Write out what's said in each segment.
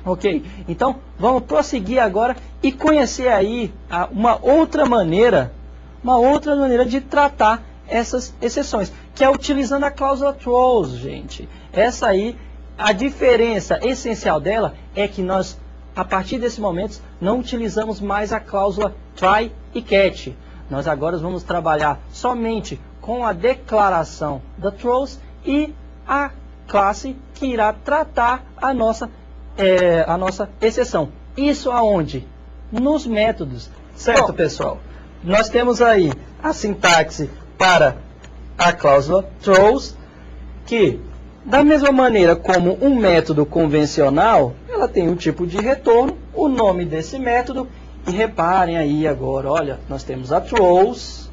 Ok? Então, vamos prosseguir agora e conhecer aí uma outra maneira de tratar essas exceções, que é utilizando a cláusula throws, gente. Essa aí, a diferença essencial dela é que nós, a partir desse momento, não utilizamos mais a cláusula try e catch. Nós agora vamos trabalhar somente com a declaração da throws e a classe que irá tratar a nossa exceção. Isso aonde? Nos métodos. Certo, Bom, pessoal? Nós temos aí a sintaxe para a cláusula throws, que, da mesma maneira como um método convencional, ela tem um tipo de retorno, o nome desse método, e reparem aí agora, olha, nós temos a throws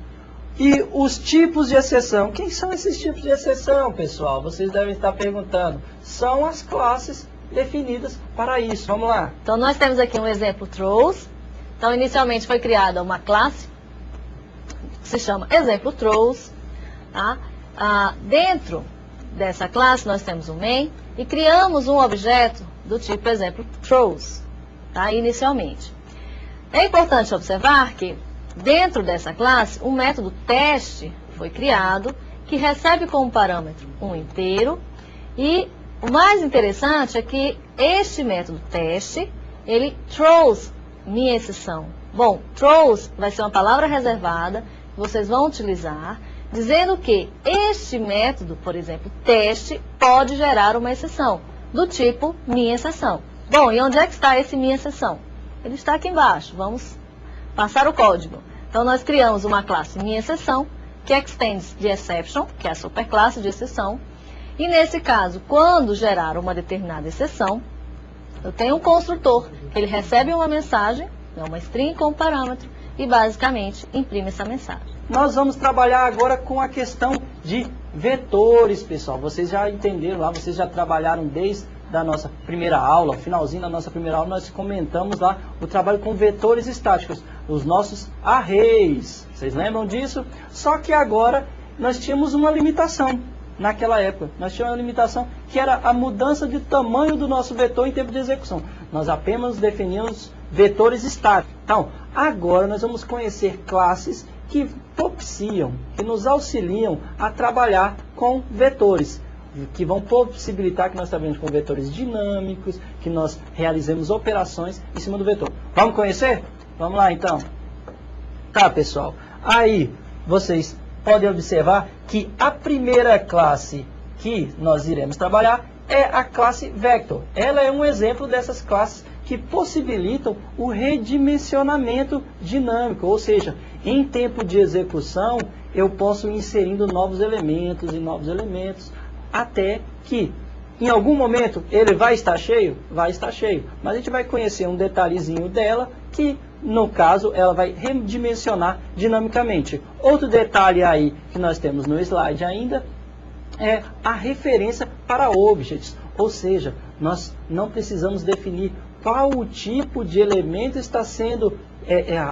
e os tipos de exceção. Quem são esses tipos de exceção, pessoal? Vocês devem estar perguntando. São as classes definidas para isso. Vamos lá. Então, nós temos aqui um exemplo throws. Então, inicialmente foi criada uma classe que se chama exemplo throws. Tá? Dentro dessa classe, nós temos um main e criamos um objeto do tipo exemplo throws, tá? Inicialmente. É importante observar que dentro dessa classe, um método teste foi criado que recebe como parâmetro um inteiro e o mais interessante é que este método teste, ele throws minha exceção. Bom, throws vai ser uma palavra reservada que vocês vão utilizar, dizendo que este método, por exemplo, teste, pode gerar uma exceção, do tipo minha exceção. Bom, e onde é que está esse minha exceção? Ele está aqui embaixo. Vamos passar o código. Então, nós criamos uma classe minha exceção, que extends de exception, que é a superclasse de exceção. E nesse caso, quando gerar uma determinada exceção, eu tenho um construtor, que ele recebe uma mensagem, uma string com parâmetro, e basicamente imprime essa mensagem. Nós vamos trabalhar agora com a questão de vetores, pessoal. Vocês já entenderam lá, vocês já trabalharam desde da nossa primeira aula, finalzinho da nossa primeira aula, nós comentamos lá o trabalho com vetores estáticos, os nossos arrays. Vocês lembram disso? Só que agora nós tínhamos uma limitação. Naquela época, nós tínhamos uma limitação que era a mudança de tamanho do nosso vetor em tempo de execução. Nós apenas definíamos vetores estáticos. Então, agora nós vamos conhecer classes que propiciam, que nos auxiliam a trabalhar com vetores, que vão possibilitar que nós trabalhemos com vetores dinâmicos, que nós realizemos operações em cima do vetor. Vamos conhecer? Vamos lá, então. Tá, pessoal. Aí, vocês podem observar que a primeira classe que nós iremos trabalhar é a classe Vector. Ela é um exemplo dessas classes que possibilitam o redimensionamento dinâmico, ou seja, em tempo de execução, eu posso ir inserindo novos elementos, até que, em algum momento, ele vai estar cheio? Vai estar cheio. Mas a gente vai conhecer um detalhezinho dela, que, no caso, ela vai redimensionar dinamicamente. Outro detalhe aí, que nós temos no slide ainda, é a referência para objects. Ou seja, nós não precisamos definir qual o tipo de elemento está sendo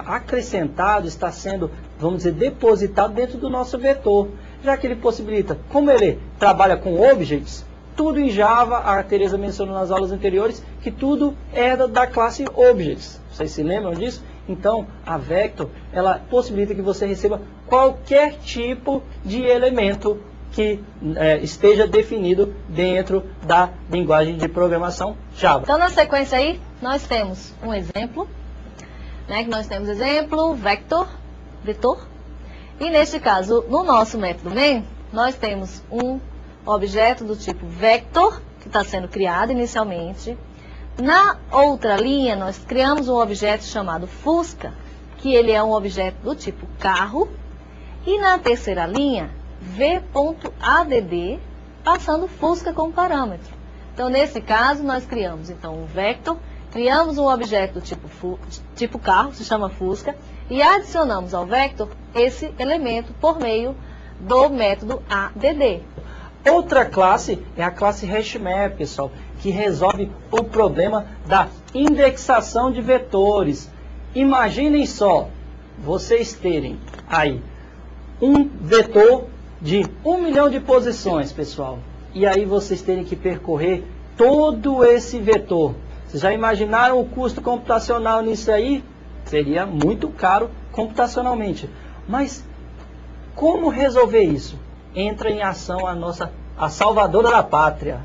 acrescentado, está sendo, vamos dizer, depositado dentro do nosso vetor. Já que ele possibilita, como ele trabalha com objects, tudo em Java, a Teresa mencionou nas aulas anteriores, que tudo é da classe objects. Vocês se lembram disso? Então, a Vector, ela possibilita que você receba qualquer tipo de elemento que esteja definido dentro da linguagem de programação Java. Então, na sequência aí, nós temos um exemplo, né, que nós temos exemplo, vetor. E neste caso, no nosso método main, nós temos um objeto do tipo vector, que está sendo criado inicialmente. Na outra linha, nós criamos um objeto chamado Fusca, que ele é um objeto do tipo carro. E na terceira linha, v.add, passando Fusca como parâmetro. Então, nesse caso, nós criamos então um vector, criamos um objeto do tipo carro, se chama Fusca, e adicionamos ao vector esse elemento por meio do método add. Outra classe é a classe HashMap, pessoal, que resolve o problema da indexação de vetores. Imaginem só, vocês terem aí um vetor de 1 milhão de posições, pessoal, e aí vocês terem que percorrer todo esse vetor. Vocês já imaginaram o custo computacional nisso aí? Seria muito caro computacionalmente. Mas como resolver isso? Entra em ação a salvadora da pátria,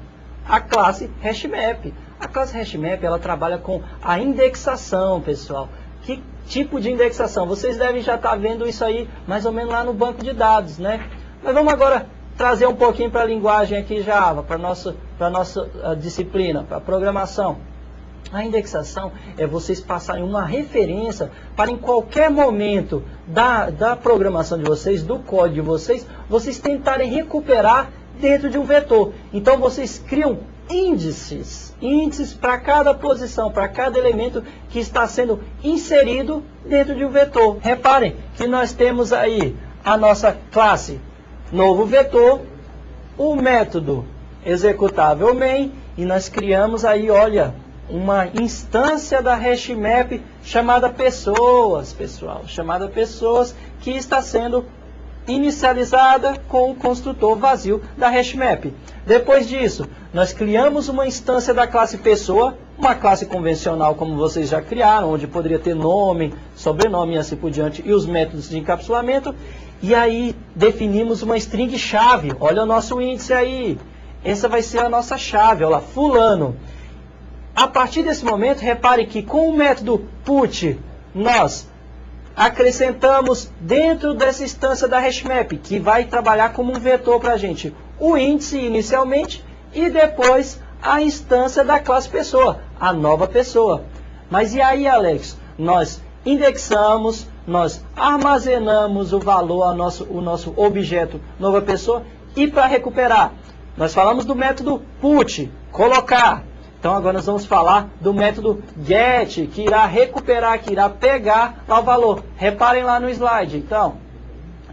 a classe HashMap. A classe HashMap, ela trabalha com a indexação, pessoal. Que tipo de indexação? Vocês devem já estar vendo isso aí mais ou menos lá no banco de dados, né? Mas vamos agora trazer um pouquinho para a linguagem aqui Java, para a nossa disciplina, para a programação. A indexação é vocês passarem uma referência para em qualquer momento da programação de vocês, do código de vocês, vocês tentarem recuperar dentro de um vetor. Então vocês criam índices para cada posição, para cada elemento que está sendo inserido dentro de um vetor. Reparem que nós temos aí a nossa classe novo vetor, o método executável main, e nós criamos aí, olha, uma instância da HashMap chamada pessoas, pessoal, chamada pessoas, que está sendo inicializada com o construtor vazio da HashMap. Depois disso, nós criamos uma instância da classe pessoa, uma classe convencional como vocês já criaram, onde poderia ter nome, sobrenome e assim por diante, e os métodos de encapsulamento. E aí definimos uma string chave. Olha o nosso índice aí. Essa vai ser a nossa chave, olha lá, fulano. A partir desse momento, repare que com o método put, nós acrescentamos dentro dessa instância da HashMap, que vai trabalhar como um vetor para a gente, o índice inicialmente e depois a instância da classe pessoa, a nova pessoa. Mas e aí, Alex? Nós indexamos, nós armazenamos o valor, o nosso objeto nova pessoa, e para recuperar, nós falamos do método put, colocar. Então agora nós vamos falar do método get, que irá recuperar, que irá pegar lá o valor. Reparem lá no slide. Então,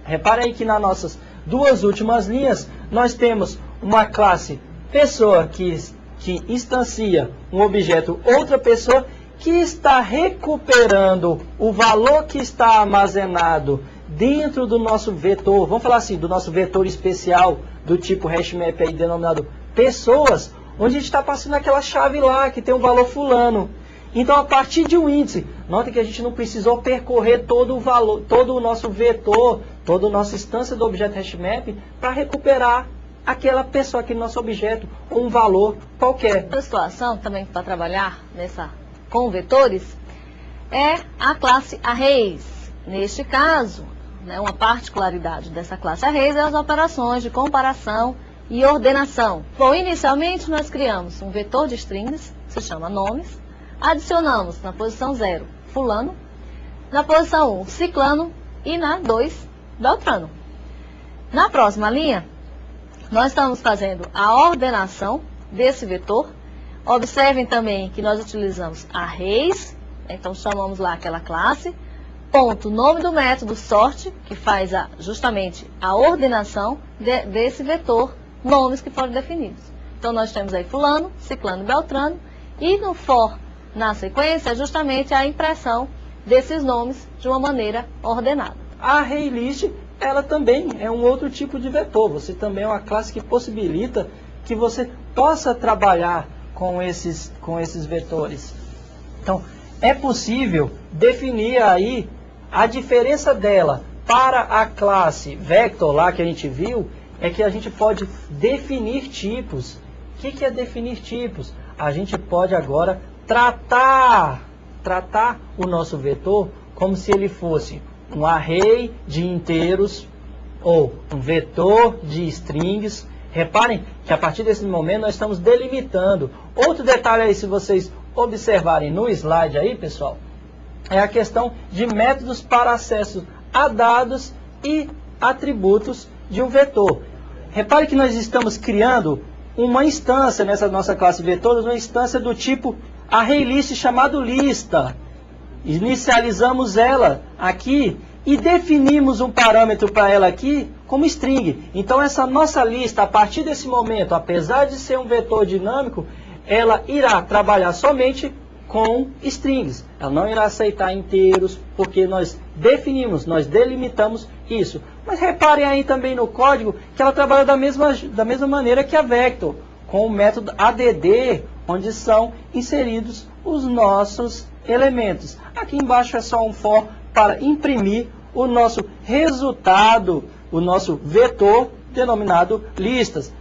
reparem aí que nas nossas duas últimas linhas, nós temos uma classe pessoa que instancia um objeto outra pessoa, que está recuperando o valor que está armazenado dentro do nosso vetor, vamos falar assim, do nosso vetor especial do tipo HashMap aí denominado pessoas, onde a gente está passando aquela chave lá que tem um valor fulano. Então, a partir de um índice, nota que a gente não precisou percorrer todo o valor, todo o nosso vetor, toda a nossa instância do objeto HashMap para recuperar aquela pessoa, aquele nosso objeto, um valor qualquer. Outra situação também para trabalhar com vetores é a classe Arrays. Neste caso, uma particularidade dessa classe Arrays é as operações de comparação e ordenação. Bom, inicialmente nós criamos um vetor de strings, que se chama nomes, adicionamos na posição 0 fulano, na posição 1 ciclano e na 2 beltrano. Na próxima linha, nós estamos fazendo a ordenação desse vetor. Observem também que nós utilizamos arrays, então chamamos lá aquela classe, ponto, nome do método sort, que faz justamente a ordenação desse vetor, nomes que foram definidos. Então nós temos aí fulano, ciclano e beltrano, e no for, na sequência, é justamente a impressão desses nomes de uma maneira ordenada. A ArrayList, ela também é um outro tipo de vetor. Você também é uma classe que possibilita que você possa trabalhar com esses vetores. Então, é possível definir aí a diferença dela para a classe vector lá que a gente viu, é que a gente pode definir tipos. O que é definir tipos? A gente pode agora tratar o nosso vetor como se ele fosse um array de inteiros ou um vetor de strings. Reparem que a partir desse momento nós estamos delimitando. Outro detalhe aí, se vocês observarem no slide aí, pessoal, é a questão de métodos para acesso a dados e atributos de um vetor. Repare que nós estamos criando uma instância nessa nossa classe vetores, uma instância do tipo ArrayList chamado lista. Inicializamos ela aqui e definimos um parâmetro para ela aqui como string. Então essa nossa lista, a partir desse momento, apesar de ser um vetor dinâmico, ela irá trabalhar somente com strings. Ela não irá aceitar inteiros, porque nós definimos, nós delimitamos isso. Mas reparem aí também no código que ela trabalha da mesma maneira que a vector, com o método ADD, onde são inseridos os nossos elementos. Aqui embaixo é só um for para imprimir o nosso resultado, o nosso vetor denominado listas.